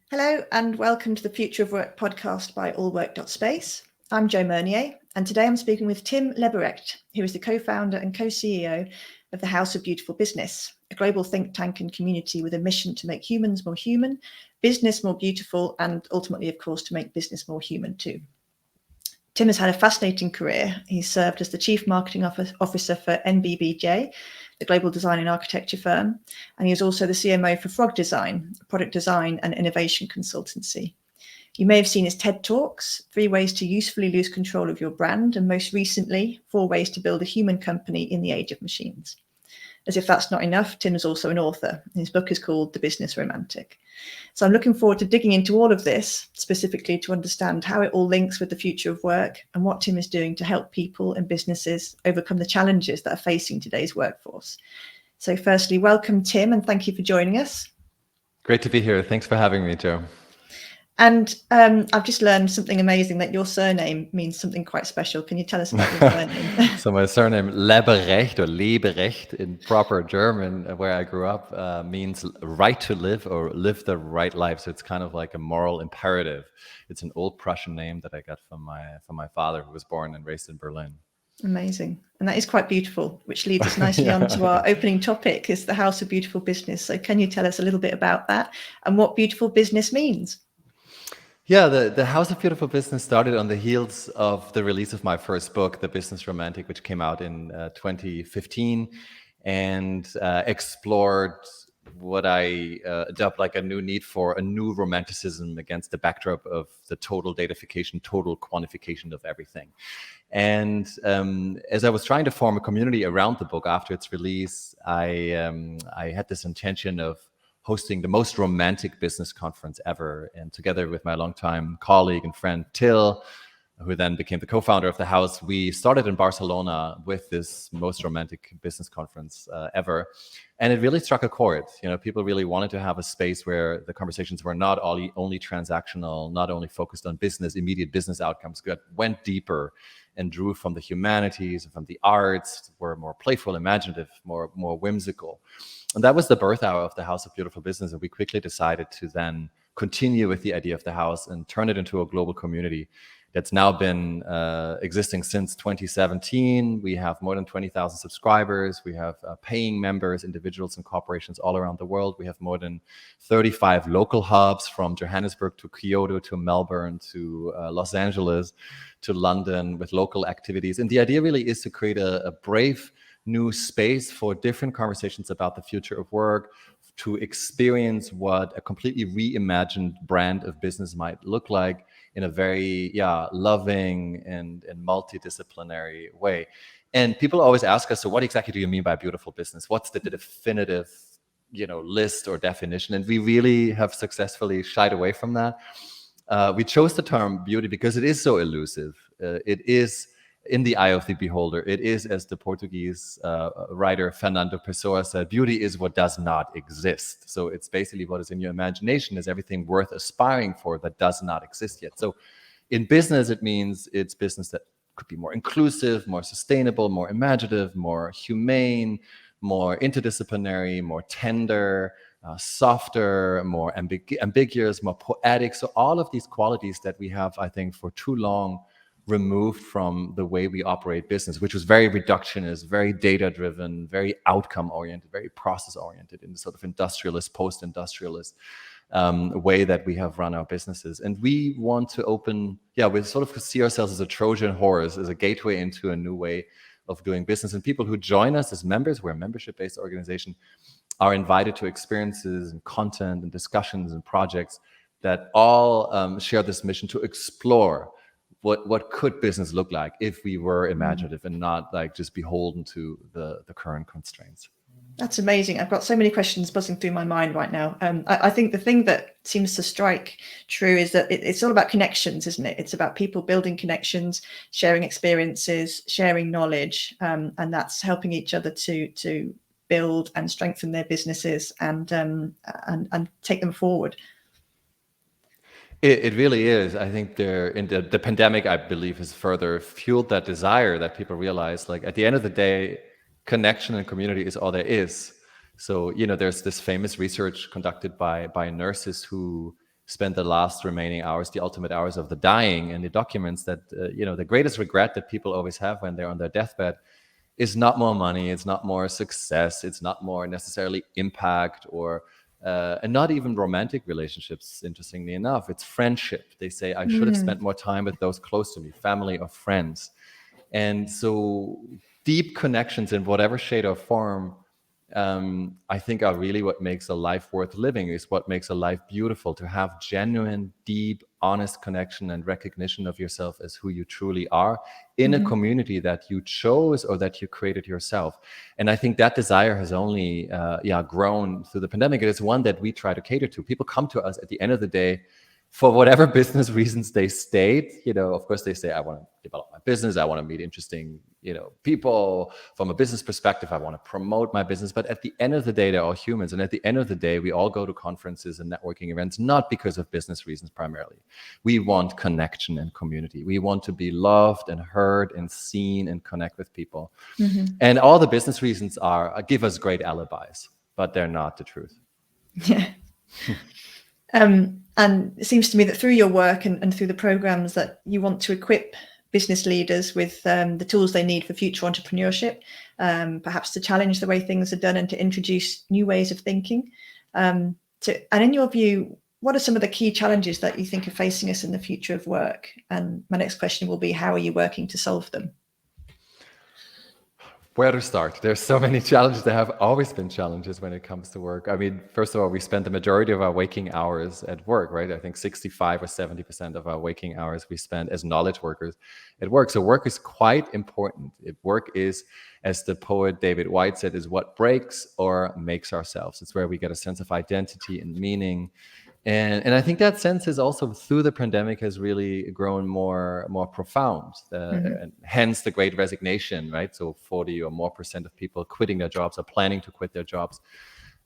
Hello and welcome to the Future of Work podcast by Allwork.Space. I'm Jo Mernier, and today I'm speaking with Tim Leberecht, who is the co-founder and co-CEO of the House of Beautiful Business, a global think tank and community with a mission to make humans more human, business more beautiful, and ultimately, of course, to make business more human too. Tim has had a fascinating career. He's served as the Chief Marketing Officer for NBBJ, the global design and architecture firm, and he is also the CMO for Frog Design, a product design and innovation consultancy. You may have seen his TED Talks, 3 ways to usefully lose control of your brand, and most recently, 4 ways to build a human company in the age of machines. As if that's not enough, Tim is also an author. His book is called The Business Romantic. So I'm looking forward to digging into all of this, specifically to understand how it all links with the future of work and what Tim is doing to help people and businesses overcome the challenges that are facing today's workforce. So firstly, welcome, Tim, and thank you for joining us. Great to be here. Thanks for having me, Jo. And I've just learned something amazing, that your surname means something quite special. Can you tell us about your surname? So my surname, Leberecht or Leberecht in proper German, where I grew up, means right to live or live the right life. So it's kind of like a moral imperative. It's an old Prussian name that I got from my father, who was born and raised in Berlin. Amazing. And that is quite beautiful, which leads us nicely on to our opening topic, is the House of Beautiful Business. So can you tell us a little bit about that and what beautiful business means? Yeah, the House of Beautiful Business started on the heels of the release of my first book, The Business Romantic, which came out in 2015 and explored what I dubbed like a new need for a new romanticism against the backdrop of the total datafication, total quantification of everything. And as I was trying to form a community around the book after its release, I had this intention of hosting the most romantic business conference ever. And together with my longtime colleague and friend, Till, who then became the co-founder of the house, we started in Barcelona with this most romantic business conference ever. And it really struck a chord. You know, people really wanted to have a space where the conversations were not only transactional, not only focused on business, immediate business outcomes, but went deeper and drew from the humanities and from the arts, were more playful, imaginative, more whimsical. And that was the birth hour of the House of Beautiful Business. And we quickly decided to then continue with the idea of the house and turn it into a global community that's now been existing since 2017. We have more than 20,000 subscribers. We have paying members, individuals and corporations all around the world. We have more than 35 local hubs, from Johannesburg to Kyoto to Melbourne to Los Angeles to London, with local activities. And the idea really is to create a brave new space for different conversations about the future of work, to experience what a completely reimagined brand of business might look like in a very loving and multidisciplinary way. And people always ask us, so what exactly do you mean by beautiful business? What's the definitive list or definition? And we really have successfully shied away from that. We chose the term beauty because it is so elusive. It is in the eye of the beholder. It is, as the Portuguese writer Fernando Pessoa said, beauty is what does not exist. So it's basically what is in your imagination is everything worth aspiring for that does not exist yet. So in business, it means it's business that could be more inclusive, more sustainable, more imaginative, more humane, more interdisciplinary, more tender, softer, more ambiguous, more poetic. So all of these qualities that we have, I think, for too long removed from the way we operate business, which was very reductionist, very data-driven, very outcome-oriented, very process-oriented in the sort of industrialist, post-industrialist way that we have run our businesses. And we want to open, we sort of see ourselves as a Trojan horse, as a gateway into a new way of doing business. And people who join us as members, we're a membership-based organization, are invited to experiences and content and discussions and projects that all share this mission to explore what could business look like if we were imaginative and not like just beholden to the current constraints. That's amazing. I've got so many questions buzzing through my mind right now. I think the thing that seems to strike true is that it's all about connections, isn't it? It's about people building connections, sharing experiences, sharing knowledge, and that's helping each other to build and strengthen their businesses and take them forward. It really is. I think the pandemic, I believe, has further fueled that desire that people realize, like, at the end of the day, connection and community is all there is. So, there's this famous research conducted by nurses who spend the last remaining hours, the ultimate hours of the dying, and it documents that the greatest regret that people always have when they're on their deathbed is not more money, it's not more success, it's not more necessarily impact, or and not even romantic relationships, interestingly enough. It's friendship. They say, I should have spent more time with those close to me, family or friends. And so deep connections in whatever shade or form, I think, are really what makes a life worth living, is what makes a life beautiful, to have genuine, deep, honest connection and recognition of yourself as who you truly are in a community that you chose or that you created yourself. And I think that desire has only grown through the pandemic. It is one that we try to cater to. People come to us at the end of the day for whatever business reasons they state. Of course they say, I want to develop my business, I want to meet interesting people. From a business perspective, I want to promote my business. But at the end of the day, they're all humans, and at the end of the day, we all go to conferences and networking events not because of business reasons primarily. We want connection and community. We want to be loved and heard and seen and connect with people. And all the business reasons give us great alibis, but they're not the truth. Yeah. And it seems to me that through your work and through the programs, that you want to equip business leaders with the tools they need for future entrepreneurship, perhaps to challenge the way things are done and to introduce new ways of thinking. And in your view, what are some of the key challenges that you think are facing us in the future of work? And my next question will be, how are you working to solve them? Where to start? There's so many challenges. There have always been challenges when it comes to work. I mean, first of all, we spend the majority of our waking hours at work, right? I think 65 or 70% of our waking hours we spend as knowledge workers at work. So work is quite important. Work is, as the poet David Whyte said, is what breaks or makes ourselves. It's where we get a sense of identity and meaning. And I think that sense is also, through the pandemic, has really grown more profound. And hence the Great Resignation, right? So 40 or more % of people quitting their jobs or planning to quit their jobs.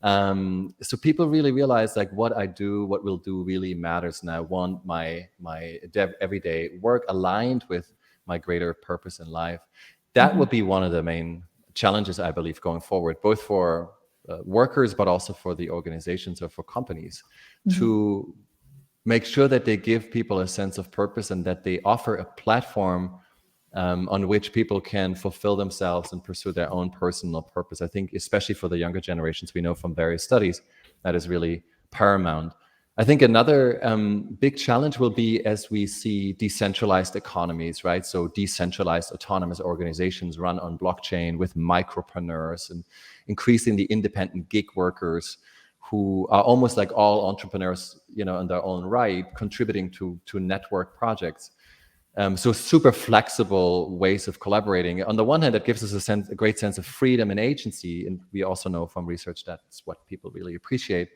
So people really realize, like, what I do, what we'll do really matters. And I want my everyday work aligned with my greater purpose in life. That will be one of the main challenges, I believe, going forward, both for workers, but also for the organizations or for companies, to make sure that they give people a sense of purpose and that they offer a platform on which people can fulfill themselves and pursue their own personal purpose. I think, especially for the younger generations, we know from various studies that is really paramount. I think another big challenge will be as we see decentralized economies, right? So decentralized autonomous organizations run on blockchain with micropreneurs and increasingly independent gig workers who are almost like all entrepreneurs, in their own right, contributing to network projects. So super flexible ways of collaborating. On the one hand, that gives us a great sense of freedom and agency. And we also know from research that's what people really appreciate.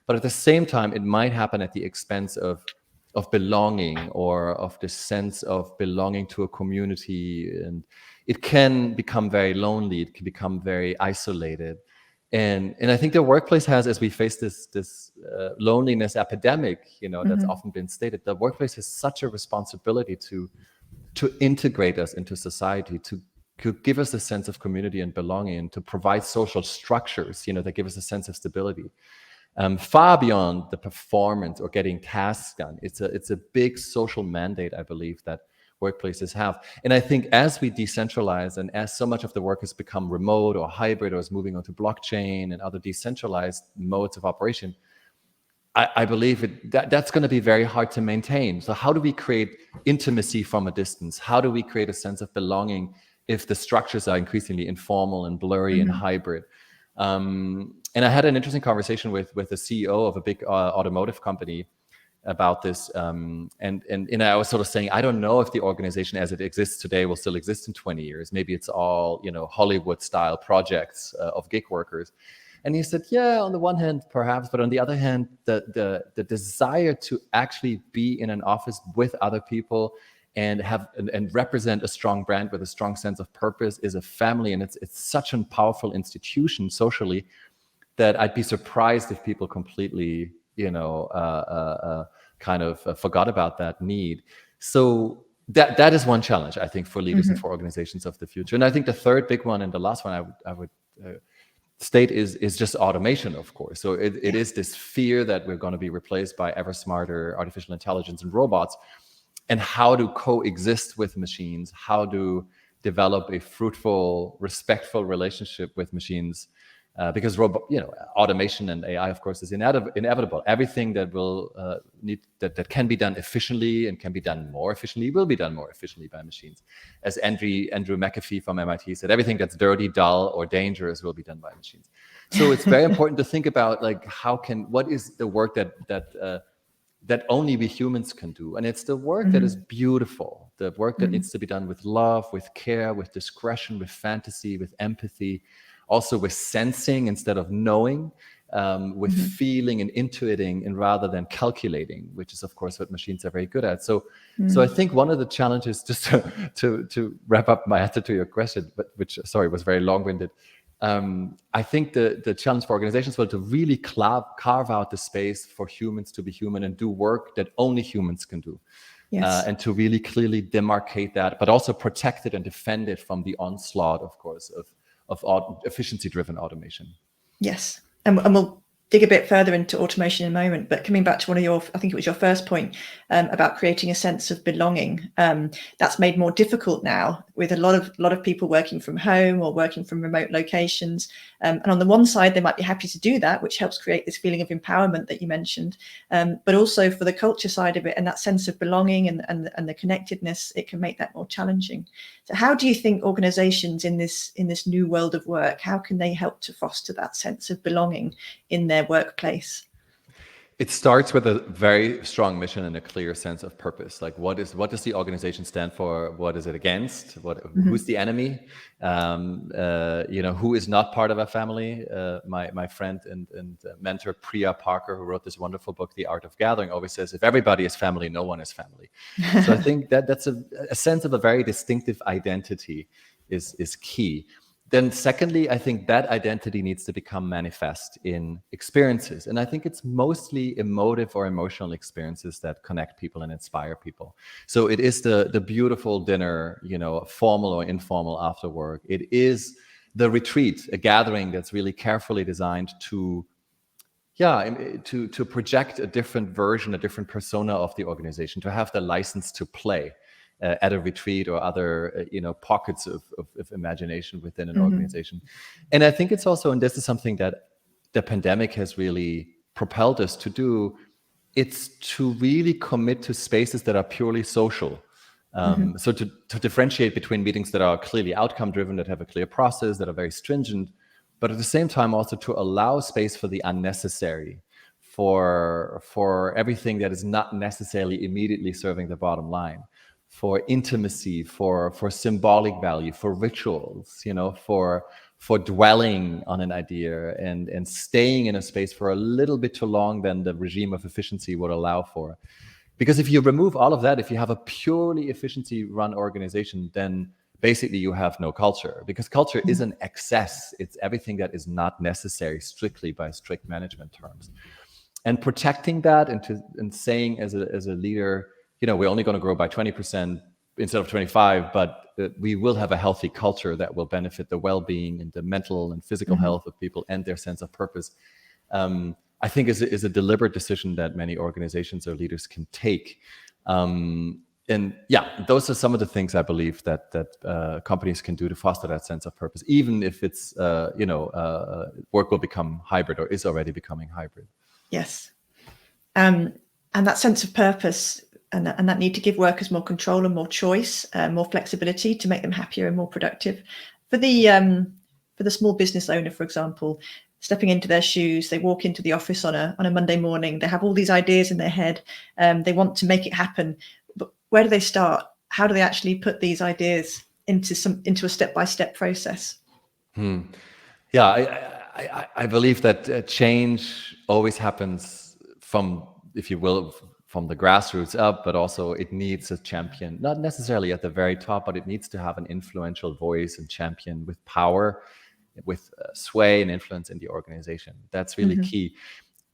But at the same time, it might happen at the expense of belonging, or of the sense of belonging to a community. And it can become very lonely. It can become very isolated. And I think the workplace has, as we face this loneliness epidemic, that's often been stated, the workplace has such a responsibility to integrate us into society, to give us a sense of community and belonging, and to provide social structures, that give us a sense of stability. Far beyond the performance or getting tasks done. It's a big social mandate, I believe, that workplaces have. And I think as we decentralize, and as so much of the work has become remote or hybrid, or is moving onto blockchain and other decentralized modes of operation, I believe that's going to be very hard to maintain. So how do we create intimacy from a distance? How do we create a sense of belonging if the structures are increasingly informal and blurry and hybrid? And I had an interesting conversation with the CEO of a big automotive company about this. And I was sort of saying, I don't know if the organization as it exists today will still exist in 20 years. Maybe it's all, Hollywood style projects of gig workers. And he said, yeah, on the one hand, perhaps, but on the other hand, the desire to actually be in an office with other people and represent a strong brand with a strong sense of purpose is a family. And it's such a powerful institution socially that I'd be surprised if people completely, kind of forgot about that need. So that is one challenge, I think, for leaders and for organizations of the future. And I think the third big one, and the last one I would state is just automation, of course. So it is this fear that we're going to be replaced by ever smarter artificial intelligence and robots, and how to coexist with machines, how to develop a fruitful, respectful relationship with machines. Because automation and AI, of course, is inevitable. Everything that will that can be done efficiently and can be done more efficiently will be done more efficiently by machines. As Andrew McAfee from MIT said, everything that's dirty, dull, or dangerous will be done by machines. So it's very important to think about what is the work that only we humans can do. And it's the work that is beautiful, the work that needs to be done with love, with care, with discretion, with fantasy, with empathy, also with sensing instead of knowing, with feeling and intuiting, and rather than calculating, which is of course what machines are very good at. So I think one of the challenges, just to wrap up my answer to your question, but which, sorry, was very long-winded, I think the challenge for organizations will to really carve out the space for humans to be human and do work that only humans can do. Yes. And to really clearly demarcate that, but also protect it and defend it from the onslaught, of course, of efficiency-driven automation. Yes, and we'll dig a bit further into automation in a moment, but coming back to one of your, I think it was your first point, about creating a sense of belonging, that's made more difficult now with a lot of people working from home or working from remote locations. And on the one side, they might be happy to do that, which helps create this feeling of empowerment that you mentioned. But also for the culture side of it and that sense of belonging and the connectedness, it can make that more challenging. So how do you think organizations in this new world of work, how can they help to foster that sense of belonging in their workplace? It starts with a very strong mission and a clear sense of purpose. Like, what does the organization stand for? What is it against? Who's the enemy? Who is not part of a family? My friend and mentor Priya Parker, who wrote this wonderful book, The Art of Gathering, always says, if everybody is family, no one is family. So I think that's a sense of a very distinctive identity is key. Then secondly, I think that identity needs to become manifest in experiences. And I think it's mostly emotive or emotional experiences that connect people and inspire people. So it is the beautiful dinner, formal or informal after work. It is the retreat, a gathering that's really carefully designed to project a different version, a different persona of the organization, to have the license to play at a retreat or other, pockets of imagination within an organization. And I think it's also, and this is something that the pandemic has really propelled us to do, it's to really commit to spaces that are purely social. So to differentiate between meetings that are clearly outcome driven, that have a clear process, that are very stringent, but at the same time also to allow space for the unnecessary, for everything that is not necessarily immediately serving the bottom line, for intimacy, for symbolic value, for rituals, for dwelling on an idea and staying in a space for a little bit too long than the regime of efficiency would allow for. Because if you remove all of that, if you have a purely efficiency run organization, then basically you have no culture, because culture is an excess. It's everything that is not necessary strictly by strict management terms. And protecting that and saying as a leader, we're only going to grow by 20% instead of 25, but we will have a healthy culture that will benefit the well-being and the mental and physical health of people and their sense of purpose. I think is a deliberate decision that many organizations or leaders can take. Those are some of the things I believe that companies can do to foster that sense of purpose, even if it's work will become hybrid or is already becoming hybrid. Yes, and that sense of purpose and that need to give workers more control and more choice, more flexibility to make them happier and more productive. For the small business owner, for example, stepping into their shoes, they walk into the office on a Monday morning, they have all these ideas in their head, they want to make it happen, but where do they start? How do they actually put these ideas into a step-by-step process? I believe that change always happens from, if you will, from the grassroots up, but also it needs a champion, not necessarily at the very top, but it needs to have an influential voice and champion with power, with sway and influence in the organization. That's really key.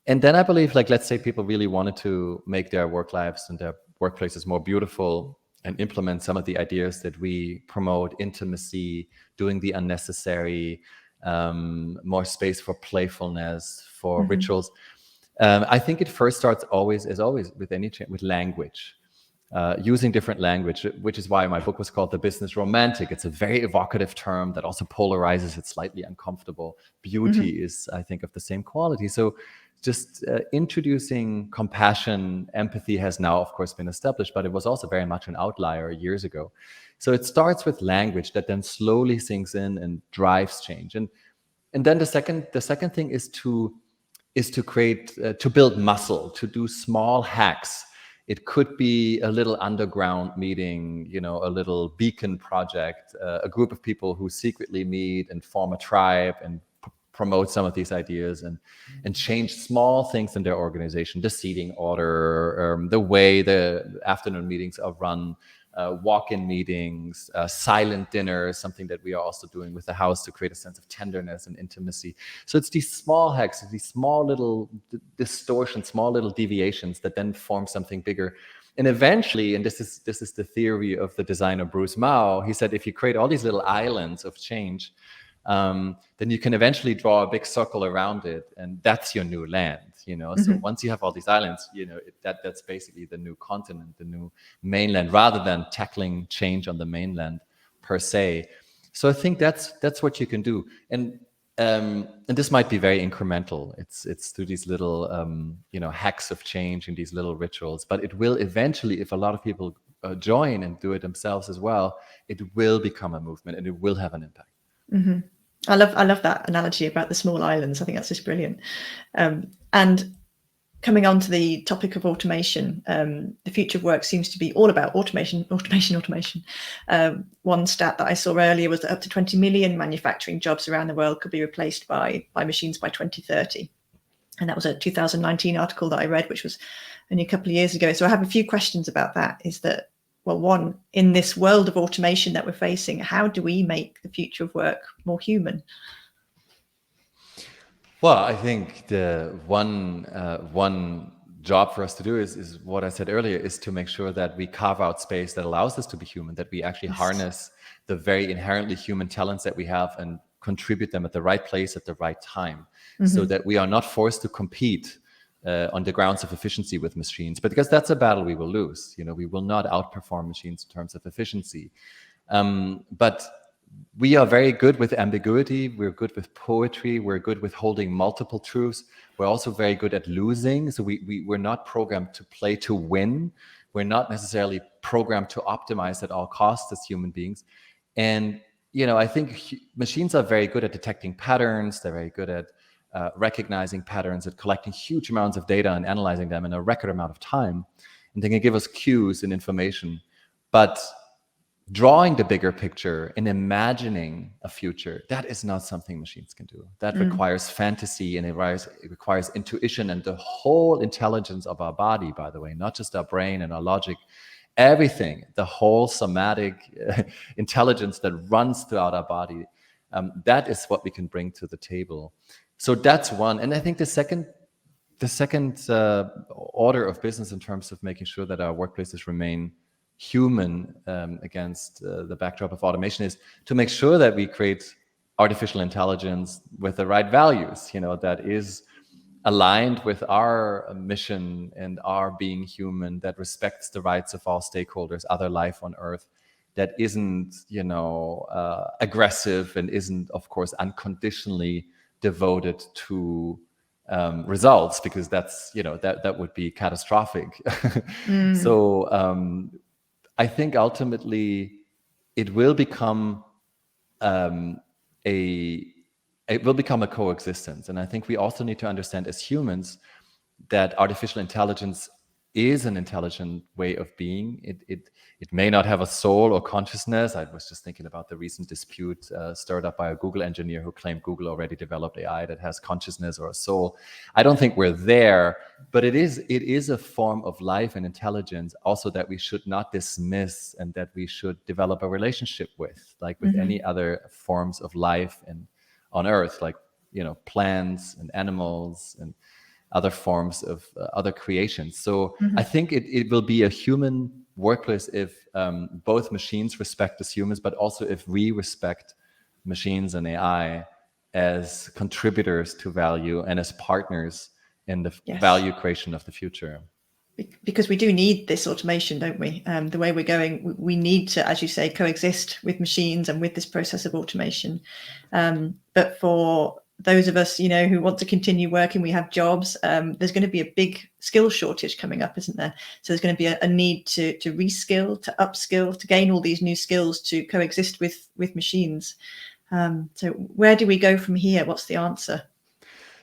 And then I believe, let's say people really wanted to make their work lives and their workplaces more beautiful and implement some of the ideas that we promote: intimacy, doing the unnecessary, more space for playfulness, for rituals. I think it first starts always, as always, with any change, with language. Using different language, which is why my book was called The Business Romantic. It's a very evocative term that also polarizes. It's slightly uncomfortable. Beauty is, I think, of the same quality. So just introducing compassion, empathy has now, of course, been established, but it was also very much an outlier years ago. So it starts with language that then slowly sinks in and drives change. And then the second thing is to create, to build muscle, to do small hacks. It could be a little underground meeting, a little beacon project, a group of people who secretly meet and form a tribe and promote some of these ideas and change small things in their organization, the seating order, the way the afternoon meetings are run, walk-in meetings, silent dinners, something that we are also doing with the house to create a sense of tenderness and intimacy. So it's these small hacks, these small little distortions, small little deviations that then form something bigger. And eventually, and this is the theory of the designer Bruce Mao, he said, if you create all these little islands of change, then you can eventually draw a big circle around it, and that's your new land. So once you have all these islands, that's basically the new continent, the new mainland, rather than tackling change on the mainland per se. So I think that's what you can do, and this might be very incremental. It's through these little hacks of change and these little rituals, but it will eventually, if a lot of people join and do it themselves as well, it will become a movement and it will have an impact. I love that analogy about the small islands. I think that's just brilliant. And coming on to the topic of automation, the future of work seems to be all about automation. One stat that I saw earlier was that up to 20 million manufacturing jobs around the world could be replaced by machines by 2030. And that was a 2019 article that I read, which was only a couple of years ago. So I have a few questions about that. Is that, well, one, in this world of automation that we're facing, how do we make the future of work more human? Well, I think the one job for us to do is what I said earlier, is to make sure that we carve out space that allows us to be human, that we actually harness the very inherently human talents that we have and contribute them at the right place at the right time, so that we are not forced to compete on the grounds of efficiency with machines, but because that's a battle we will lose. We will not outperform machines in terms of efficiency. But we are very good with ambiguity. We're good with poetry. We're good with holding multiple truths. We're also very good at losing. So we're not programmed to play to win. We're not necessarily programmed to optimize at all costs as human beings. And, I think machines are very good at detecting patterns. They're very good at recognizing patterns, at collecting huge amounts of data and analyzing them in a record amount of time. And they can give us cues and information. But drawing the bigger picture and imagining a future, that is not something machines can do. That requires fantasy, and it requires intuition and the whole intelligence of our body, by the way, not just our brain and our logic, everything, the whole somatic intelligence that runs throughout our body. That is what we can bring to the table. So that's one. And I think the second order of business in terms of making sure that our workplaces remain human against the backdrop of automation is to make sure that we create artificial intelligence with the right values, that is aligned with our mission and our being human, that respects the rights of all stakeholders, other life on Earth, that isn't, aggressive and isn't, of course, unconditionally devoted to results, because that's, that would be catastrophic. So I think ultimately it will become a coexistence. And I think we also need to understand as humans that artificial intelligence is an intelligent way of being. It may not have a soul or consciousness. I was just thinking about the recent dispute stirred up by a Google engineer who claimed Google already developed AI that has consciousness or a soul. I don't think we're there, but it is a form of life and intelligence also that we should not dismiss, and that we should develop a relationship with, like with any other forms of life and on Earth, like plants and animals and other forms of other creations. So I think it will be a human workplace if both machines respect us humans, but also if we respect machines and AI as contributors to value and as partners in the Yes. value creation of the future. Because we do need this automation, don't we? The way we're going, we need to, as you say, coexist with machines and with this process of automation. But for those of us, who want to continue working, we have jobs. There's going to be a big skill shortage coming up, isn't there? So there's going to be a need to reskill, to upskill, to gain all these new skills to coexist with machines. So where do we go from here? What's the answer?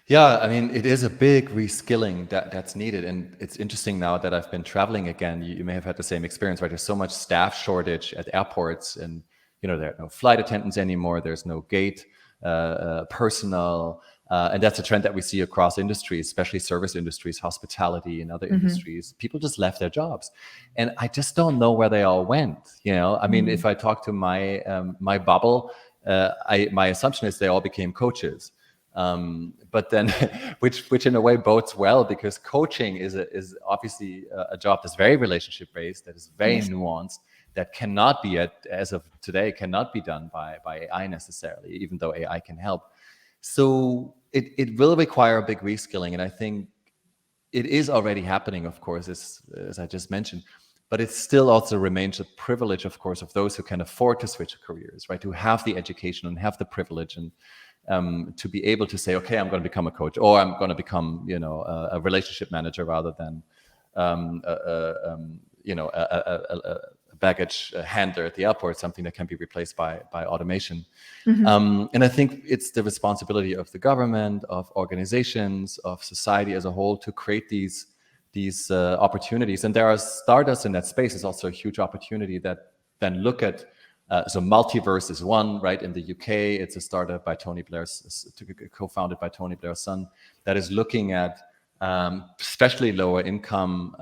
Yeah, I mean, it is a big reskilling that's needed. And it's interesting now that I've been traveling again, you may have had the same experience, right? There's so much staff shortage at airports, and there are no flight attendants anymore. There's no gate personnel. And that's a trend that we see across industries, especially service industries, hospitality and other industries. People just left their jobs. And I just don't know where they all went. I mean, if I talk to my my bubble, my assumption is they all became coaches. But then, which in a way bodes well, because coaching is obviously a job that's very relationship based, that is very nuanced, that cannot be as of today cannot be done by AI necessarily, even though AI can help. So it will require a big reskilling, and I think it is already happening, of course, as I just mentioned. But it still also remains a privilege, of course, of those who can afford to switch careers, right? Who have the education and have the privilege and to be able to say, okay, I'm going to become a coach, or I'm going to become, a relationship manager rather than, a baggage handler at the airport, something that can be replaced by automation. And I think it's the responsibility of the government, of organizations, of society as a whole to create these opportunities. And there are startups in that space. Is also a huge opportunity that then look at. So Multiverse is one, right? In the UK, it's a startup by Tony Blair's, co-founded by Tony Blair's son, that is looking at especially lower income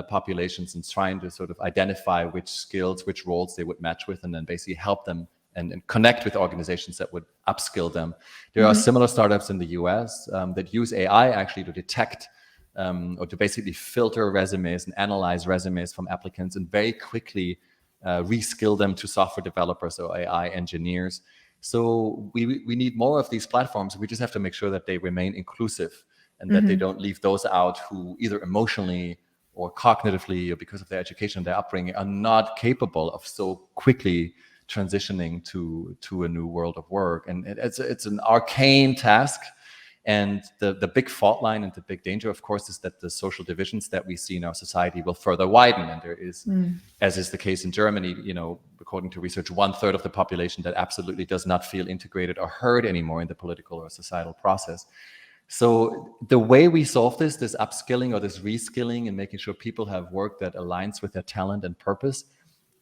populations and trying to sort of identify which skills, which roles they would match with, and then basically help them and connect with organizations that would upskill them. There are similar startups in the US that use AI actually to detect or to basically filter resumes and analyze resumes from applicants and very quickly reskill them to software developers or AI engineers. So we need more of these platforms. We just have to make sure that they remain inclusive and that they don't leave those out who either emotionally or cognitively or because of their education, their upbringing, are not capable of so quickly transitioning to a new world of work. And it's an arcane task. And the big fault line and the big danger, of course, is that the social divisions that we see in our society will further widen. And there is, as is the case in Germany, according to research, 1/3 of the population that absolutely does not feel integrated or heard anymore in the political or societal process. So the way we solve this upskilling or this reskilling and making sure people have work that aligns with their talent and purpose,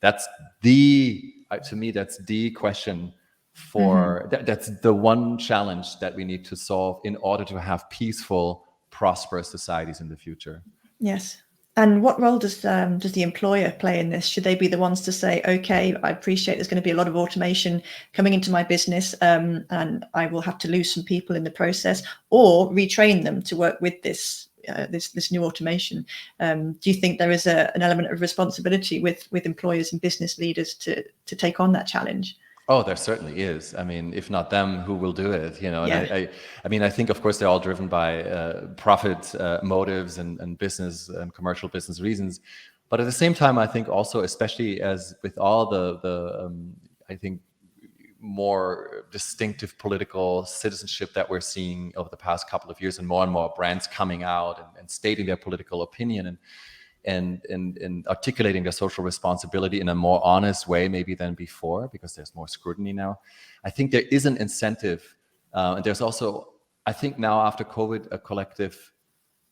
that's to me, that's the question that's the one challenge that we need to solve in order to have peaceful, prosperous societies in the future. Yes. And what role does the employer play in this? Should they be the ones to say, okay, I appreciate there's going to be a lot of automation coming into my business and I will have to lose some people in the process, or retrain them to work with this new automation? Do you think there is an element of responsibility with employers and business leaders to take on that challenge? Oh, there certainly is. I mean, if not them, who will do it? And I mean, I think, of course, they're all driven by profit motives and business and commercial business reasons. But at the same time, I think also, especially as with all the I think, more distinctive political citizenship that we're seeing over the past couple of years, and more brands coming out and stating their political opinion and articulating their social responsibility in a more honest way maybe than before, because there's more scrutiny now. I think there is an incentive. And there's also, I think now after COVID, a collective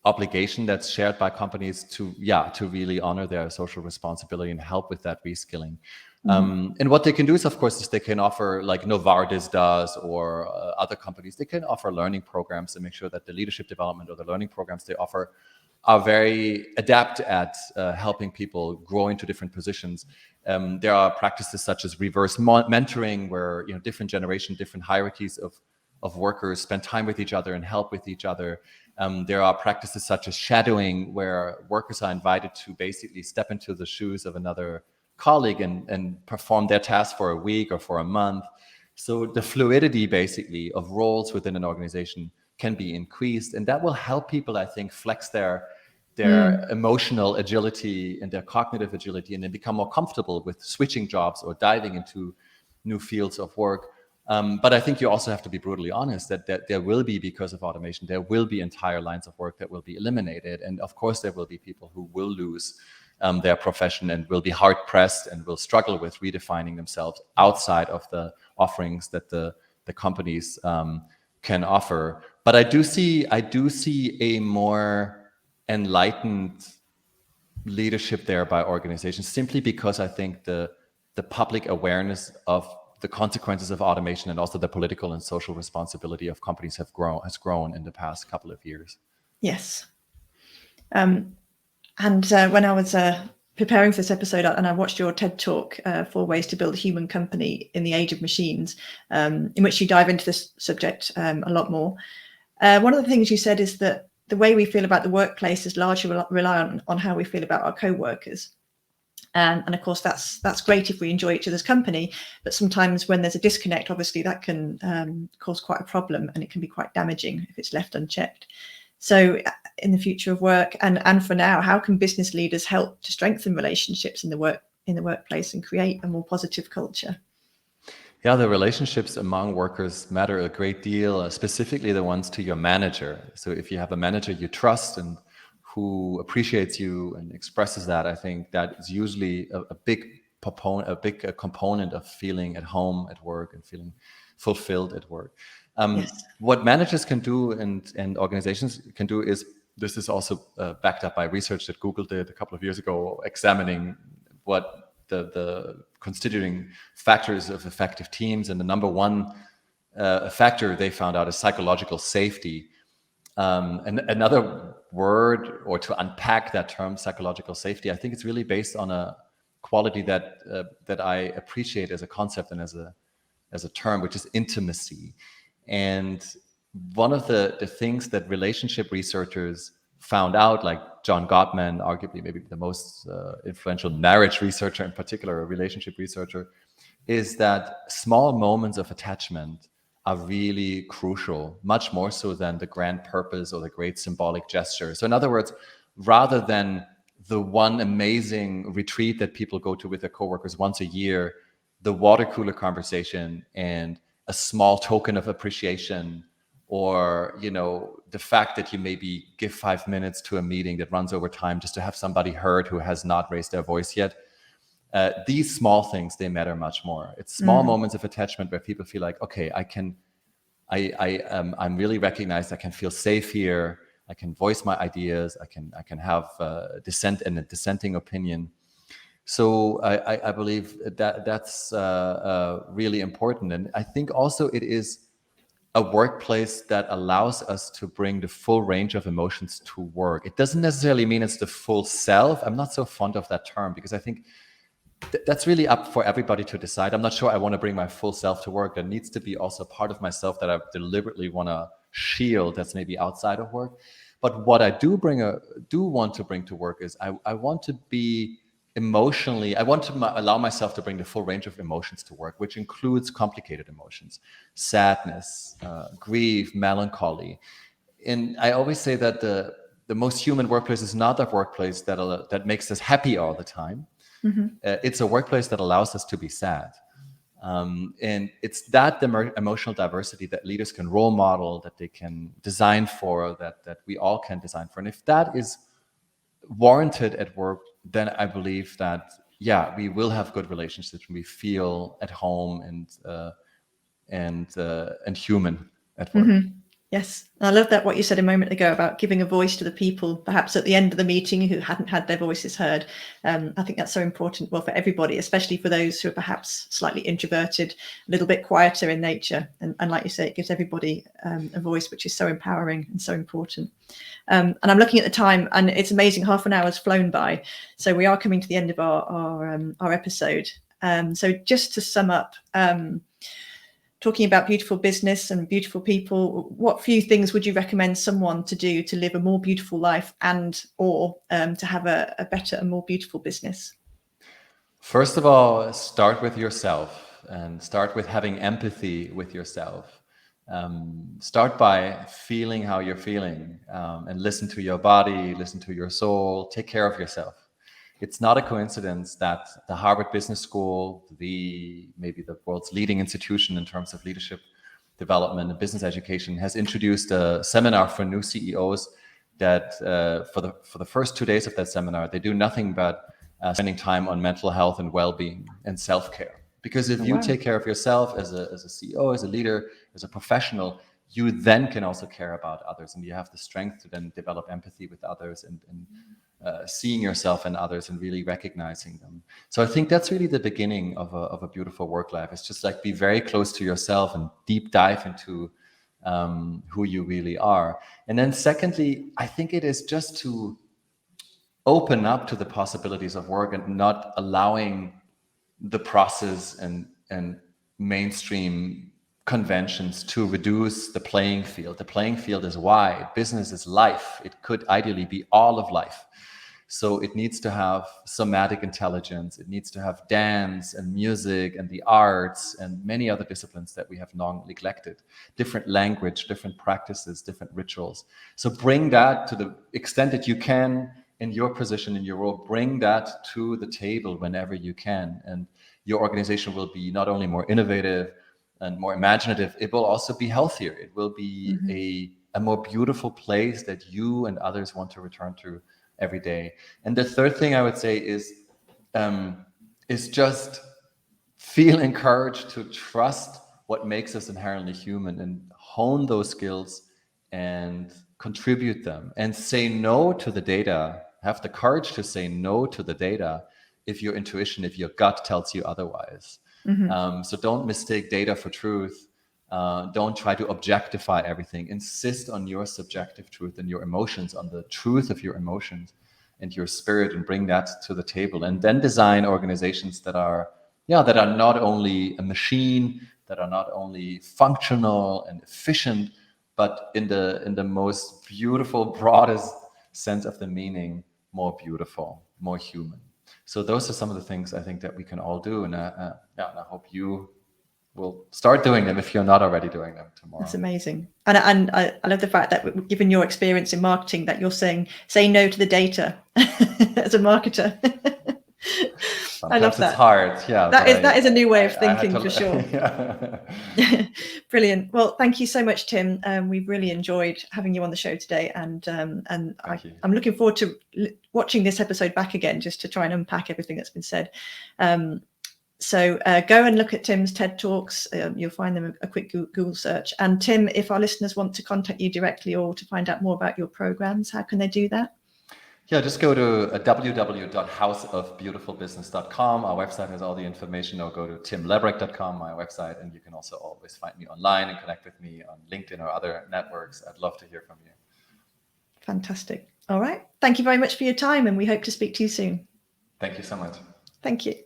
obligation that's shared by companies to really honor their social responsibility and help with that reskilling. And what they can do is, of course, they can offer, like Novartis does, or other companies, they can offer learning programs and make sure that the leadership development or the learning programs they offer are very adept at helping people grow into different positions. There are practices such as reverse mentoring, where different generation, different hierarchies of workers spend time with each other and help with each other. There are practices such as shadowing, where workers are invited to basically step into the shoes of another colleague and perform their task for a week or for a month. So the fluidity, basically, of roles within an organization can be increased, and that will help people, I think, flex their emotional agility and their cognitive agility, and then become more comfortable with switching jobs or diving into new fields of work. But I think you also have to be brutally honest that there will be, because of automation, there will be entire lines of work that will be eliminated. And of course, there will be people who will lose their profession and will be hard pressed and will struggle with redefining themselves outside of the offerings that the companies can offer. But I do see a more enlightened leadership there by organizations, simply because I think the public awareness of the consequences of automation and also the political and social responsibility of companies has grown in the past couple of years. Yes. And when I was preparing for this episode, and I watched your TED Talk, 4 Ways to Build a Human Company in the Age of Machines, in which you dive into this subject a lot more. One of the things you said is that the way we feel about the workplace is largely rely on how we feel about our co-workers. And of course, that's great if we enjoy each other's company. But sometimes when there's a disconnect, obviously that can cause quite a problem, and it can be quite damaging if it's left unchecked. So in the future of work and for now, how can business leaders help to strengthen relationships in the workplace and create a more positive culture? Yeah, the relationships among workers matter a great deal, specifically the ones to your manager. So if you have a manager you trust and who appreciates you and expresses that, I think that is usually a big component of feeling at home at work and feeling fulfilled at work. Yes. What managers can do and organizations can do is, this is also backed up by research that Google did a couple of years ago, examining what the constituting factors of effective teams. And the number one factor they found out is psychological safety. And another word, or to unpack that term, psychological safety, I think it's really based on a quality that I appreciate as a concept and as a term, which is intimacy. And one of the things that relationship researchers found out, like John Gottman, arguably maybe the most influential marriage researcher, in particular, a relationship researcher, is that small moments of attachment are really crucial, much more so than the grand purpose or the great symbolic gesture. So in other words, rather than the one amazing retreat that people go to with their coworkers once a year, the water cooler conversation and a small token of appreciation, or the fact that you maybe give 5 minutes to a meeting that runs over time just to have somebody heard who has not raised their voice yet. These small things, they matter much more. It's small moments of attachment where people feel like, okay, I'm really recognized. I can feel safe here. I can voice my ideas. I can have dissent and a dissenting opinion. So I believe that's really important. And I think also it is a workplace that allows us to bring the full range of emotions to work. It doesn't necessarily mean it's the full self. I'm not so fond of that term, because I think that's really up for everybody to decide. I'm not sure I want to bring my full self to work. There needs to be also part of myself that I deliberately want to shield, that's maybe outside of work. But what I do want to bring to work is I want to be emotionally, I want to allow myself to bring the full range of emotions to work, which includes complicated emotions, sadness, grief, melancholy. And I always say that the most human workplace is not a workplace that makes us happy all the time. It's a workplace that allows us to be sad. And it's that emotional diversity that leaders can role model, that they can design for, that we all can design for. And if that is warranted at work, then I believe that, yeah, we will have good relationships when we feel at home and human at work. Yes, I love that what you said a moment ago about giving a voice to the people, perhaps at the end of the meeting, who hadn't had their voices heard. I think that's so important, well, for everybody, especially for those who are perhaps slightly introverted, a little bit quieter in nature. And like you say, it gives everybody a voice, which is so empowering and so important. And I'm looking at the time, and it's amazing, half an hour has flown by. So we are coming to the end of our episode. So just to sum up, talking about beautiful business and beautiful people, what few things would you recommend someone to do to live a more beautiful life or to have a better and more beautiful business? First of all, start with yourself. and start with having empathy with yourself. Start by feeling how you're feeling, and listen to your body, listen to your soul, take care of yourself. It's not a coincidence that the Harvard Business School, maybe the world's leading institution in terms of leadership development and business education, has introduced a seminar for new CEOs that for the first 2 days of that seminar, they do nothing but spending time on mental health and well-being and self-care. Because if you take care of yourself as a CEO, as a leader, as a professional, you then can also care about others, and you have the strength to then develop empathy with others and seeing yourself and others and really recognizing them. So I think that's really the beginning of a beautiful work life. It's just like be very close to yourself and deep dive into who you really are. And then secondly, I think it is just to open up to the possibilities of work and not allowing the process and mainstream conventions to reduce the playing field. The playing field is wide. Business is life. It could ideally be all of life. So it needs to have somatic intelligence. It needs to have dance and music and the arts and many other disciplines that we have long neglected. Different language, different practices, different rituals. So bring that to the extent that you can in your position, in your role, bring that to the table whenever you can. And your organization will be not only more innovative and more imaginative, it will also be healthier. It will be a more beautiful place that you and others want to return to every day. And the third thing I would say is just feel encouraged to trust what makes us inherently human and hone those skills and contribute them, and say no to the data. Have the courage to say no to the data if your intuition, if your gut tells you otherwise. So don't mistake data for truth. Don't try to objectify everything. Insist on your subjective truth and your emotions, on the truth of your emotions and your spirit, and bring that to the table. And then design organizations that are not only a machine, that are not only functional and efficient, but in the most beautiful, broadest sense of the meaning, more beautiful, more human. So those are some of the things I think that we can all do. And I hope you will start doing them if you're not already doing them tomorrow. That's amazing. And I love the fact that, given your experience in marketing, that you're saying, say no to the data as a marketer. I love that. It's hard. Yeah. That is a new way of thinking for sure. Yeah. Brilliant. Well, thank you so much, Tim. We've really enjoyed having you on the show today, and I'm looking forward to watching this episode back again, just to try and unpack everything that's been said. So go and look at Tim's TED Talks. You'll find them a quick Google search. And Tim, if our listeners want to contact you directly or to find out more about your programs, how can they do that? Yeah, just go to www.houseofbeautifulbusiness.com. Our website has all the information, or go to timleberecht.com, my website, and you can also always find me online and connect with me on LinkedIn or other networks. I'd love to hear from you. Fantastic. All right. Thank you very much for your time, and we hope to speak to you soon. Thank you so much. Thank you.